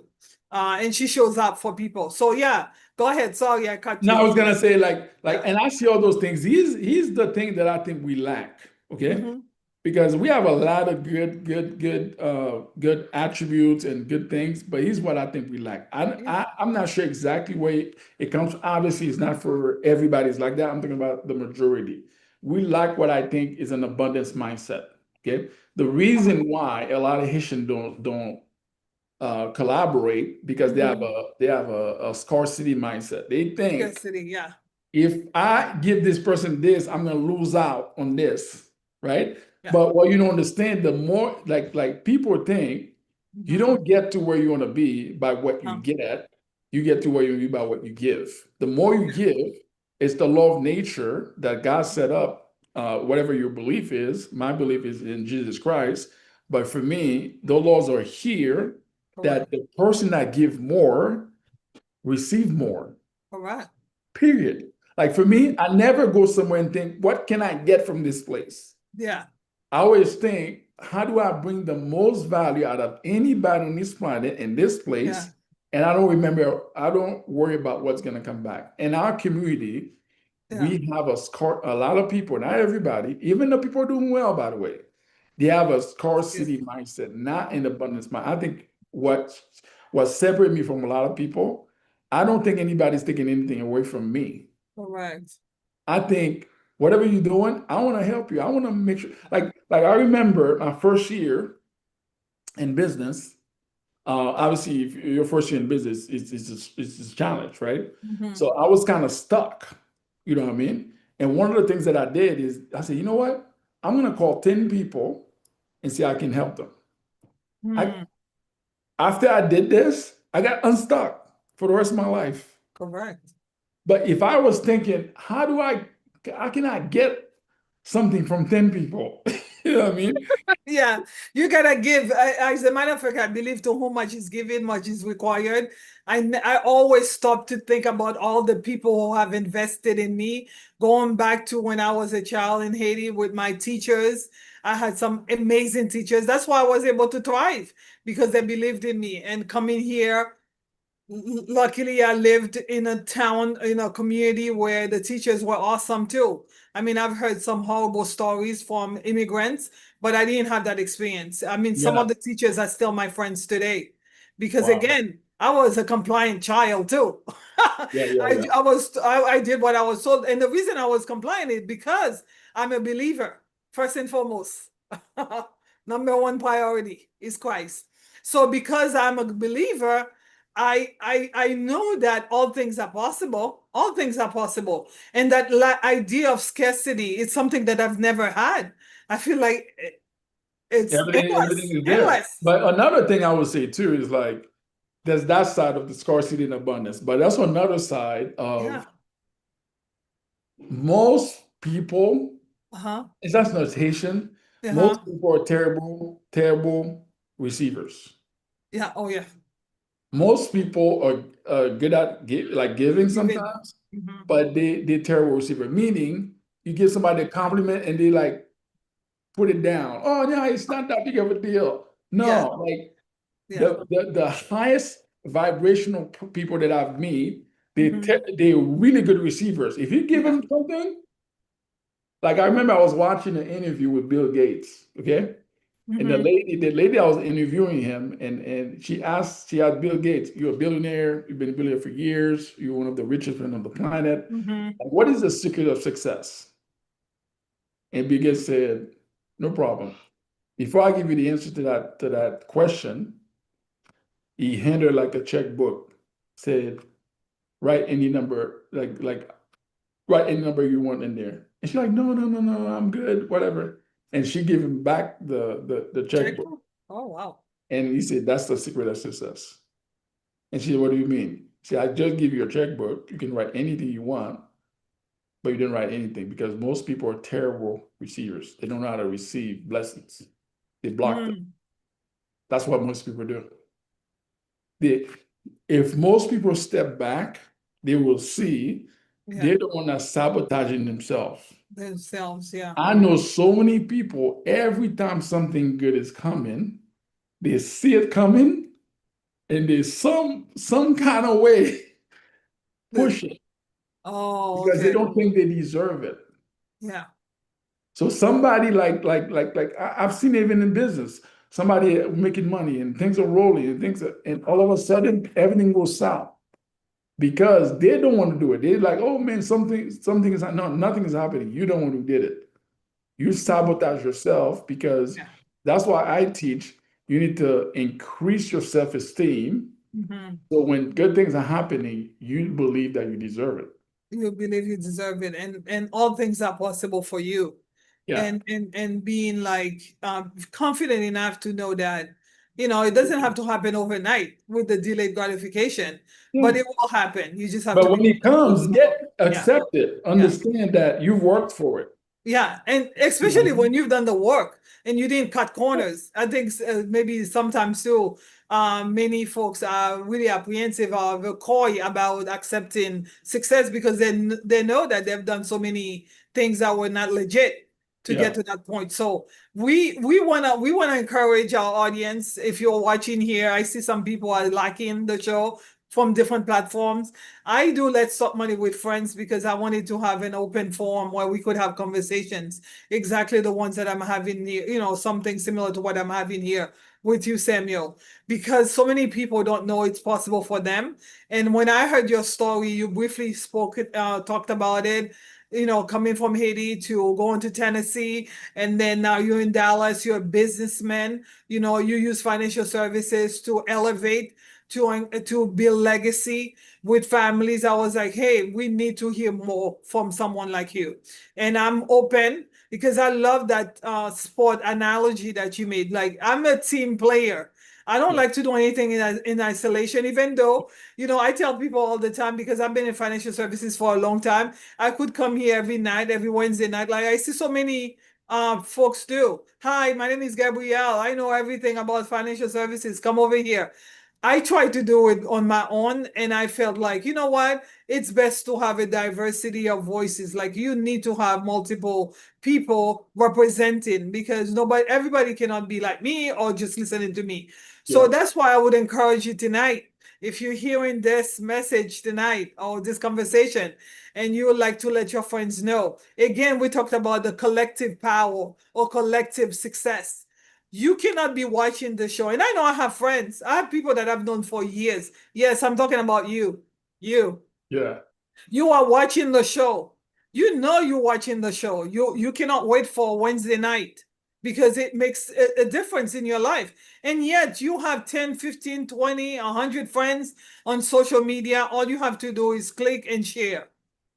and she shows up for people. So yeah, go ahead. Sorry, I cut No, you I was off. gonna say Yeah. and I see all those things. He's the thing that I think we lack. Okay, Hmm. because we have a lot of good attributes and good things, but here's what I think we lack. Yeah. I'm not sure exactly where it comes from. Obviously, it's not for everybody. It's like that. I'm talking about the majority. We lack what I think is an abundance mindset. Okay, the reason why a lot of Haitians don't collaborate because Hmm. they have a scarcity mindset. They think Scarcity. Yeah. if I give this person this, I'm gonna lose out on this, right? Yeah. But what you don't understand, the more like people think you Hmm. don't get to where you want to be by what you get, you get to where you want to be by what you give. The more you give, it's the law of nature that God set up. Whatever your belief is, my belief is in Jesus Christ. But for me, the laws are here Correct. that the person that give more receive more. Correct. Period. Like for me, I never go somewhere and think, what can I get from this place? Yeah. I always think, how do I bring the most value out of anybody on this planet in this Yeah. place? And I don't worry about what's going to come back. In our community, Yeah. we have a lot of people, not everybody, even the people doing well, by the way, they have a Yes. scarcity mindset, not an abundance mind. I think what separates me from a lot of people I don't think anybody's taking anything away from me. Correct. I think whatever you're doing, I want to help you. I want to make sure, like I remember my first year in business. Obviously, if your first year in business, it's a challenge, right? Mhm. So I was kind of stuck, you know what I mean? And one of the things that I did is I said, you know what? I'm gonna call 10 people and see how I can help them. I Hmm. After I did this, I got unstuck for the rest of my life. Correct. But if I was thinking, how can I get something from 10 people? You know what I mean? Yeah, you gotta give. As a matter of fact, I believe to whom much is given, much is required. I always stop to think about all the people who have invested in me. Going back to when I was a child in Haiti with my teachers, I had some amazing teachers. That's why I was able to thrive because they believed in me. And coming here, luckily, I lived in a town, in a community where the teachers were awesome too. I mean, I've heard some horrible stories from immigrants, but I didn't have that experience. I mean, some of Yeah. the teachers are still my friends today because, Wow. again, I was a compliant child too. Yeah, yeah, yeah. I did what I was told. And the reason I was compliant is because I'm a believer, first and foremost. Number one priority is Christ. So because I'm a believer, I know that all things are possible. All things are possible. And that idea of scarcity is something that I've never had. I feel like it's Everything endless, is there. endless. But another thing I would say too is like there's that side of the scarcity and abundance, but that's another side Yeah. of most people, Uh-huh. it's not just Haitian, most Uh-huh. people are terrible, terrible receivers. Yeah. Oh, yeah. Most people are good at like giving Given. sometimes, Mhm. but they're terrible receiver. Meaning you give somebody a compliment and they like put it down. Oh no, it's not that big of a deal. Yeah. No, like Yeah. the highest vibrational people that I've met, Mhm. they're really good receivers. If you give Yeah. them something, like I remember I was watching an interview with Bill Gates, okay? And Mhm. the lady I was interviewing him, and she asked Bill Gates, you're a billionaire, you've been a billionaire for years, you're one of the richest men on the planet. Mhm. Like, what is the secret of success? And Bill Gates said, no problem. Before I give you the answer to that question, he handed her like a checkbook, said, write any number, like write any number you want in there. And she's like, no, no, no, no, I'm good, whatever. And she gave him back the checkbook. Checkbook. Oh, wow. And he said, that's the secret of success. And she said, what do you mean? She said, I just give you a checkbook. You can write anything you want, but you didn't write anything because most people are terrible receivers. They don't know how to receive blessings. They block them. Mm. That's what most people do. They, if most people step back, they will see Yeah. they're the one that's sabotaging themselves. Themselves. Yeah. I know so many people, every time something good is coming, they see it coming and they some kind of way The- push it oh, because they okay. don't think they deserve it. Yeah. So somebody I've seen it even in business, somebody making money and things are rolling and and all of a sudden everything goes south because they don't want to do it. They're like, oh man, something is no, nothing is happening. You don't want to did it. You sabotage yourself because Yeah. that's why I teach you need to increase your self-esteem. Mhm. So when good things are happening, you believe that you deserve it. You believe you deserve it, and all things are possible for you. Yeah. And being like confident enough to know that it doesn't have to happen overnight with the delayed gratification, but Yeah. it will happen. You just have to But be when it comes, yeah, accept it, yeah. understand that you've worked for it. Yeah, and You know? especially when you've done the work and you didn't cut corners. I think maybe sometimes too, many folks are really apprehensive or coy about accepting success because they know that they've done so many things that were not legit to get Yeah. to that point. So we wanna encourage our audience. If you're watching here, I see some people are liking the show from different platforms. I do Let's Talk Money with Friends because I wanted to have an open forum where we could have conversations, exactly the ones that I'm having here, something similar to what I'm having here with you, Samuel, because so many people don't know it's possible for them. And when I heard your story, you briefly talked about it, coming from Haiti to going to Tennessee, and then now you're in Dallas, you're a businessman, you use financial services to elevate, to build legacy with families. I was like, hey, we need to hear more from someone like you. And I'm open because I love that sport analogy that you made. Like, I'm a team player. I don't Yeah. like to do anything in isolation, even though, I tell people all the time, because I've been in financial services for a long time. I could come here every night, every Wednesday night. Like, I see so many folks do. Hi, my name is Gabrielle. I know everything about financial services. Come over here. I tried to do it on my own, and I felt like, you know what? It's best to have a diversity of voices. Like, you need to have multiple people representing, because everybody cannot be like me or just listening to me. So Yeah. that's why I would encourage you tonight. If you're hearing this message tonight or this conversation, and you would like to let your friends know, again, we talked about the collective power or collective success. You cannot be watching the show. And I know I have friends, I have people that I've known for years. Yes, I'm talking about you. You. Yeah. You are watching the show. You know you're watching the show. You cannot wait for Wednesday night, because it makes a difference in your life. And yet you have 10, 15, 20, 100 friends on social media. All you have to do is click and share.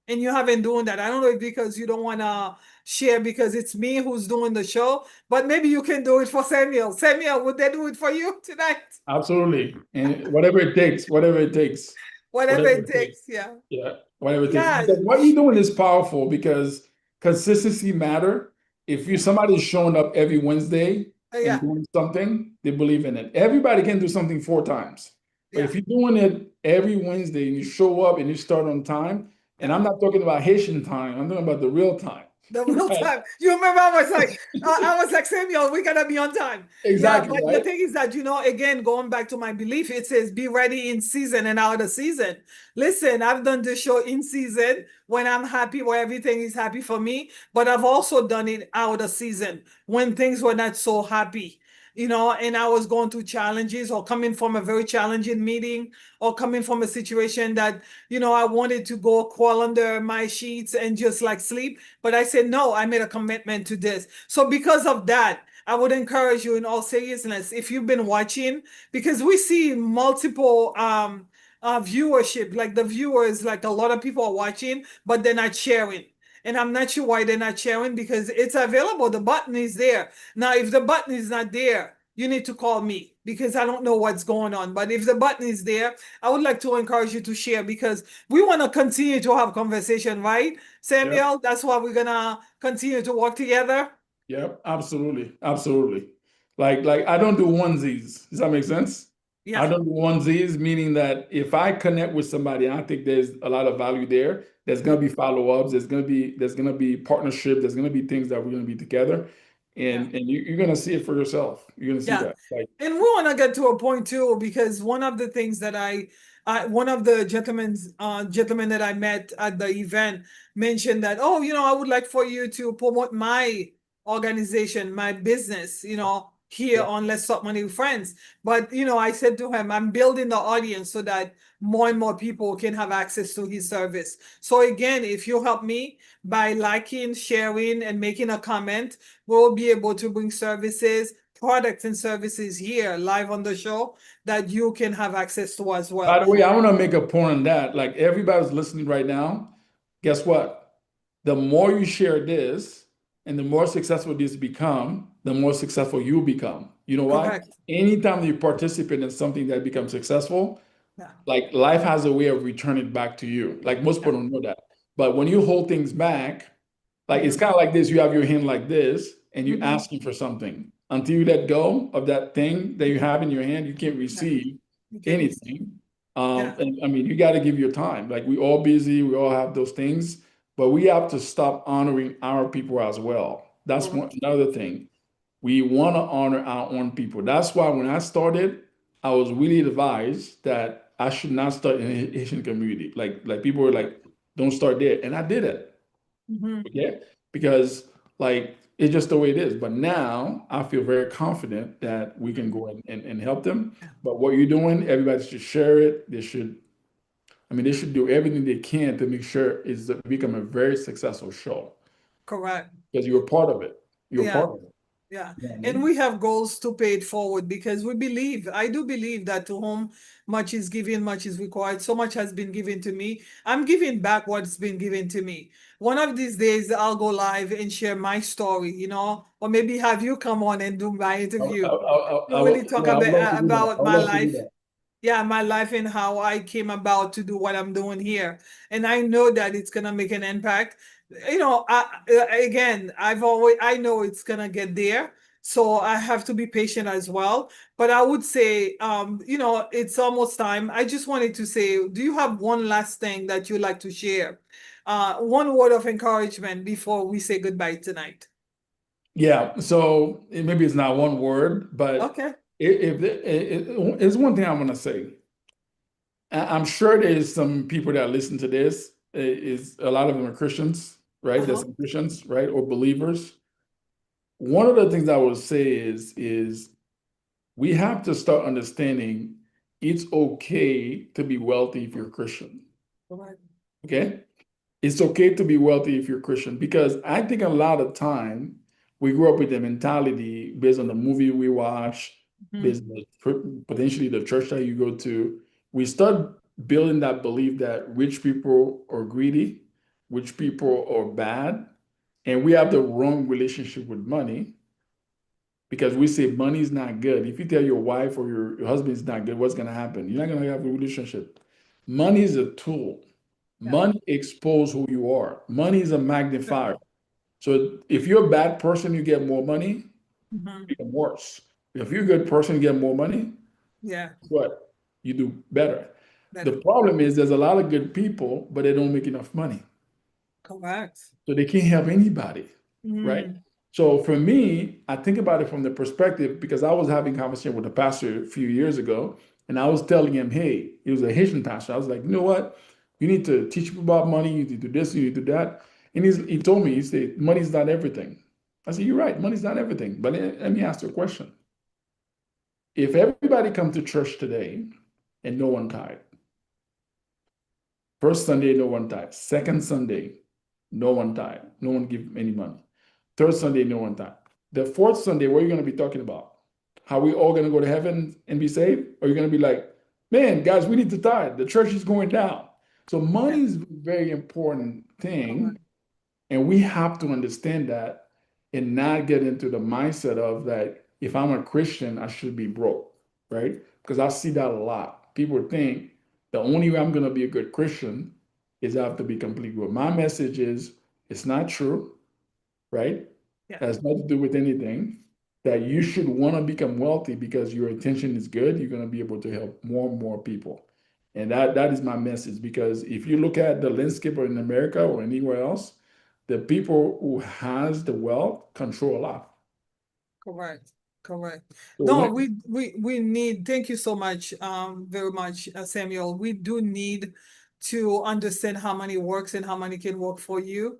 And you haven't doing that. I don't know if because you don't want to share because it's me who's doing the show, but maybe you can do it for Samuel. Samuel, would they do it for you tonight? Absolutely. And whatever it takes, whatever it takes, Whatever whatever it it takes. takes. Yeah. Yeah, whatever it takes. Yeah. Because what you're doing is powerful because consistency matter. If you somebody's showing up every Wednesday and Yeah. doing something, they believe in it. Everybody can do something 4 times. But Yeah. if you're doing it every Wednesday and you show up and you start on time, and Yeah. I'm not talking about Haitian time, I'm talking about the real time. The real Right? time. You remember I was like, Samuel, we gotta be on time. Yeah, Exactly, but the right? thing is that, again, going back to my belief, it says be ready in season and out of season. Listen, I've done this show in season when I'm happy, where everything is happy for me, but I've also done it out of season when things were not so happy. And I was going through challenges, or coming from a very challenging meeting, or coming from a situation that, I wanted to go crawl under my sheets and just like sleep. But I said, no, I made a commitment to this. So because of that, I would encourage you, in all seriousness, if you've been watching, because we see multiple viewership, like the viewers, like a lot of people are watching, but they're not sharing. And I'm not sure why they're not sharing, because it's available. The button is there. Now, if the button is not there, you need to call me, because I don't know what's going on. But if the button is there, I would like to encourage you to share, because we want to continue to have conversation, right? Yep. Samuel, that's why we're gonna continue to work together. Yep, absolutely, absolutely. Like I don't do onesies. Does that make sense? I Yeah, don't do onesies, meaning that if I connect with somebody, I think there's a lot of value there. There's gonna be follow-ups. There's gonna be partnership. There's gonna be things that we're gonna be together, yeah, and you're gonna see it for yourself. You're gonna see yeah. that. Like, And we want to get to a point too, because one of the things that one of the gentlemen that I met at the event mentioned that, oh, I would like for you to promote my organization, my business, here yeah. on Let's Talk Money with Friends. But, I said to him, I'm building the audience so that more and more people can have access to his service. So again, if you help me by liking, sharing, and making a comment, we'll be able to bring services, products and services here live on the show that you can have access to as By well. the way, I want to make a point on that. Like everybody's listening right now, guess what? The more you share this and the more successful this become, the more successful you become. You know why? Correct. Anytime you participate in something that becomes successful, Yeah. like life has a way of returning back to you. Like most people Yeah. don't know that. But when you hold things back, like it's Mm-hmm. kind of like this, you have your hand like this and you're Mm-hmm. asking for something. Until you let go of that thing that you have in your hand, you can't Yeah. receive You can receive. anything. Yeah. And I mean, you got to give your time. Like we all busy, we all have those things, but we have to stop honoring our people as well. That's one Correct. another thing. We want to honor our own people. That's why when I started, I was really advised that I should not start in the Haitian community. Like people were like, don't start there. And I did it. Mm-hmm. Okay. Because like it's just the way it is. But now I feel very confident that we can go and help them. But what you're doing, everybody should share it. They should do everything they can to make sure it's become a very successful show Correct. because you're part of it. You're Yeah. part of it. Yeah. You know what I And mean? we have goals to pay it forward because we believe, I do believe that to whom much is given, much is required. So much has been given to me. I'm giving back what's been given to me. One of these days, I'll go live and share my story, or maybe have you come on and do my interview to really talk I would love to do that. I about would my love to do life. that. Yeah, my life and how I came about to do what I'm doing here. And I know that it's gonna make an impact. Again, I know it's gonna get there. So I have to be patient as well. But I would say, it's almost time. I just wanted to say, do you have one last thing that you'd like to share? One word of encouragement before we say goodbye tonight. Yeah. So maybe it's not one word, but Okay. it's one thing I want to say. I'm sure there's some people that listen to this. Is a lot of them are Christians, right? There's Uh-huh. some Christians, right, or believers. One of the things I would say is we have to start understanding it's okay to be wealthy if you're a Christian. Correct. Okay? It's okay to be wealthy if you're Christian because I think a lot of time we grew up with the mentality based on the movie we watch, Mhm. based on potentially the church that you go to. We start building that belief that rich people are greedy, rich people are bad, and we have the wrong relationship with money because we say money is not good. If you tell your wife or your husband is not good, what's going to happen? You're not going to have a relationship. Money is a tool. Yeah. Money exposes who you are. Money is a Yeah. magnifier. So if you're a bad person, you get more money, Mhm. you get worse. If you're a good person, you get more money, Yeah. what? You do better. The Better. problem is there's a lot of good people, but they don't make enough money. Correct. So they can't help anybody, right? Mm. So for me, I think about it from the perspective because I was having a conversation with a pastor a few years ago, and I was telling him, hey, he was a Haitian pastor. I was like, you know what? You need to teach people about money. You need to do this, you need to do that. And he told me, he said, money's not everything. I said, you're right, money's not everything. But let me ask you a question. If everybody come to church today and no one tithe, first Sunday, no one tithe. Second Sunday, no one tithe. No one give any money. Third Sunday, no one tithe. The fourth Sunday, what are you going to be talking about? How we all going to go to heaven and be saved? Or are you going to be like, man, guys, we need to tithe. The church is going down. So Yeah. money is a very important Correct. thing. And we have to understand that and not get into the mindset of that if I'm a Christian, I should be broke, right? Because I see that a lot. People think the only way I'm going to be a good Christian is I have to be completely broke. My message is it's not true, right? It Yeah. has nothing to do with anything. That you should want to become wealthy because your intention is good. You're going to be able to help more and more people. And that is my message because if you look at the landscape in America or anywhere else, the people who has the wealth control a lot. Correct. Correct. So No, when we need, thank you so much, very much, Samuel. We do need to understand how money works and how money can work for you,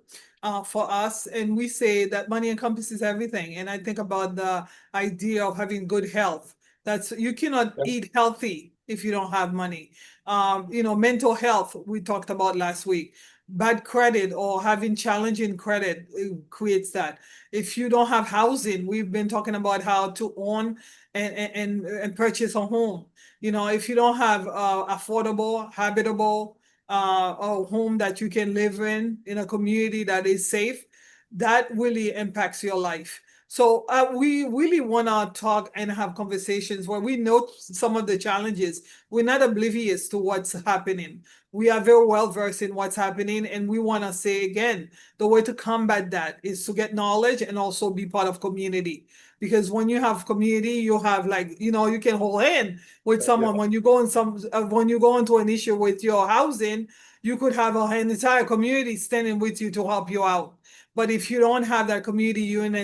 for us. And we say that money encompasses everything. And I think about the idea of having good health. That's, you cannot eat healthy if you don't have money. Mental health, we talked about last week. Bad credit or having challenging credit, it creates that. If you don't have housing, we've been talking about how to own and purchase a home. If you don't have affordable, habitable, a home that you can live in a community that is safe, that really impacts your life. So we really want to talk and have conversations where we know some of the challenges. We're not oblivious to what's happening. We are very well versed in what's happening, and we want to say again, the way to combat that is to get knowledge and also be part of community. Because when you have community, you have, like, you can hold hand with someone. When you go into an issue with your housing, you could have an entire community standing with you to help you out. But if you don't have that community, you're in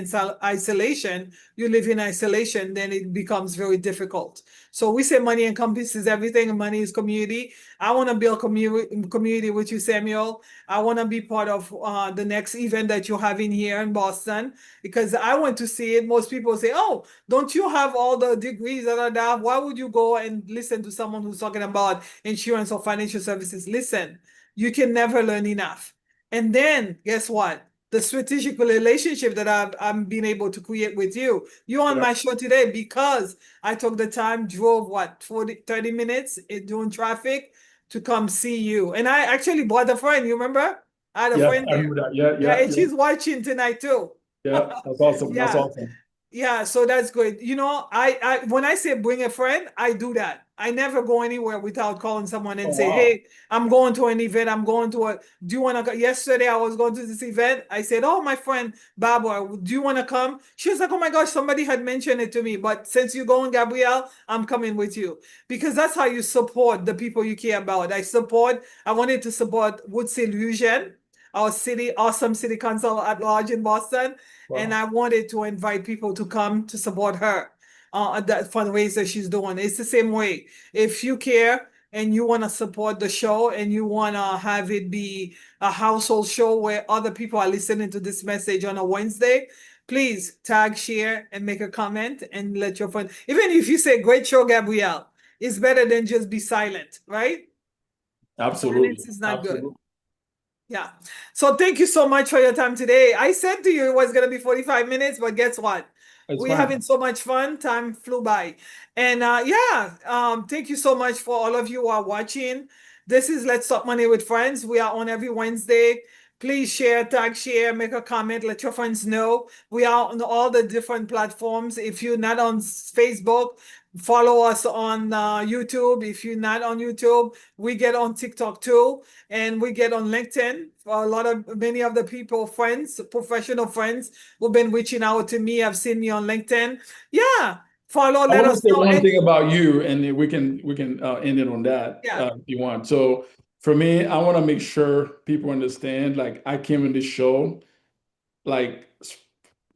isolation, you live in isolation, then it becomes very difficult. So we say money encompasses everything, and money is community. I want to build community with you, Samuel. I want to be part of the next event that you're having here in Boston, because I want to see it. Most people say, oh, don't you have all the degrees that? Why would you go and listen to someone who's talking about insurance or financial services? Listen, you can never learn enough. And then guess what? The strategic relationship that I'm being able to create with you. You're on Yeah. my show today because I took the time, drove what, 30 minutes during traffic to come see you. And I actually brought a friend, you remember? I had a Yeah, friend I there. remember that. Yeah, Yeah, yeah, and yeah, she's watching tonight too. yeah. That's awesome. That's Yeah. awesome. Yeah, so that's good. You know, I when I say bring a friend, I do that. I never go anywhere without calling someone Oh and say, wow. "Hey, I'm going to an event. I'm going to a. Do you want to go?" Yesterday, I was going to this event. I said, "Oh, my friend Barbara, do you want to come?" She was like, "Oh my gosh, somebody had mentioned it to me, but since you're going, Gabrielle, I'm coming with you because that's how you support the people you care about." I wanted to support Woodsie Illusion, our city, awesome city council at large in Boston. And Wow. I wanted to invite people to come to support her at that fundraiser she's doing. It's the same way. If you care and you want to support the show and you want to have it be a household show where other people are listening to this message on a Wednesday, please tag, share, and make a comment and let your friend. Even if you say, "Great show, Gabrielle," it's better than just be silent, right? Absolutely. Silence is not good. Absolutely. Yeah. So thank you so much for your time today. I said to you it was going to be 45 minutes, but guess what? It's We're having fine. so much fun. Time flew by. And yeah, thank you so much for all of you who are watching. This is Let's Talk Money with Friends. We are on every Wednesday. Please share, tag, share, make a comment, let your friends know. We are on all the different platforms. If you're not on Facebook, follow us on YouTube. If you're not on YouTube, we get on TikTok too, and we get on LinkedIn. For many of the people, friends, professional friends who've been reaching out to me, have seen me on LinkedIn. Yeah, follow, I let want to us say know. one And thing about you, and then we can end it on that yeah, if you want. So for me, I want to make sure people understand. Like I came in this show like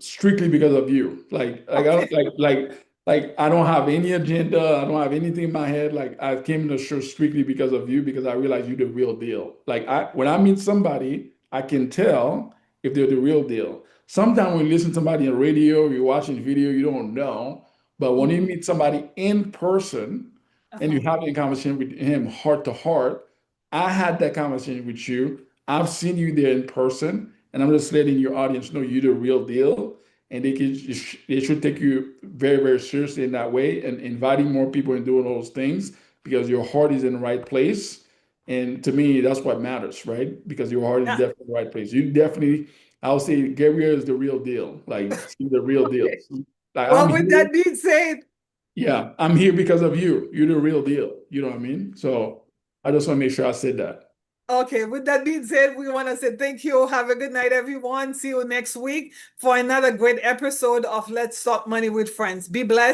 strictly because of you. Like I don't okay. like I don't have any agenda. I don't have anything in my head. Like I came in the show strictly because of you because I realize you're the real deal. Like I when I meet somebody, I can tell if they're the real deal. Sometimes when you listen to somebody on radio, you're watching video, you don't know. But when you Mhm. meet somebody in person and Uh-huh. you have a conversation with him heart to heart, I had that conversation with you. I've seen you there in person. And I'm just letting your audience know you're the real deal, and they should take you very, very seriously in that way, and inviting more people and doing those things because your heart is in the right place. And to me, that's what matters, right? Because your heart is Yeah. definitely in the right place. You definitely, I'll say, Gabriel is the real deal. Like she's the real deal. Okay. Like I'm Well, with here, that being said, yeah, I'm here because of you. You're the real deal. You know what I mean? So I just want to make sure I said that. okay, with that being said, we want to say thank you. Have a good night, everyone. See you next week for another great episode of Let's Talk Money with Friends. Be blessed.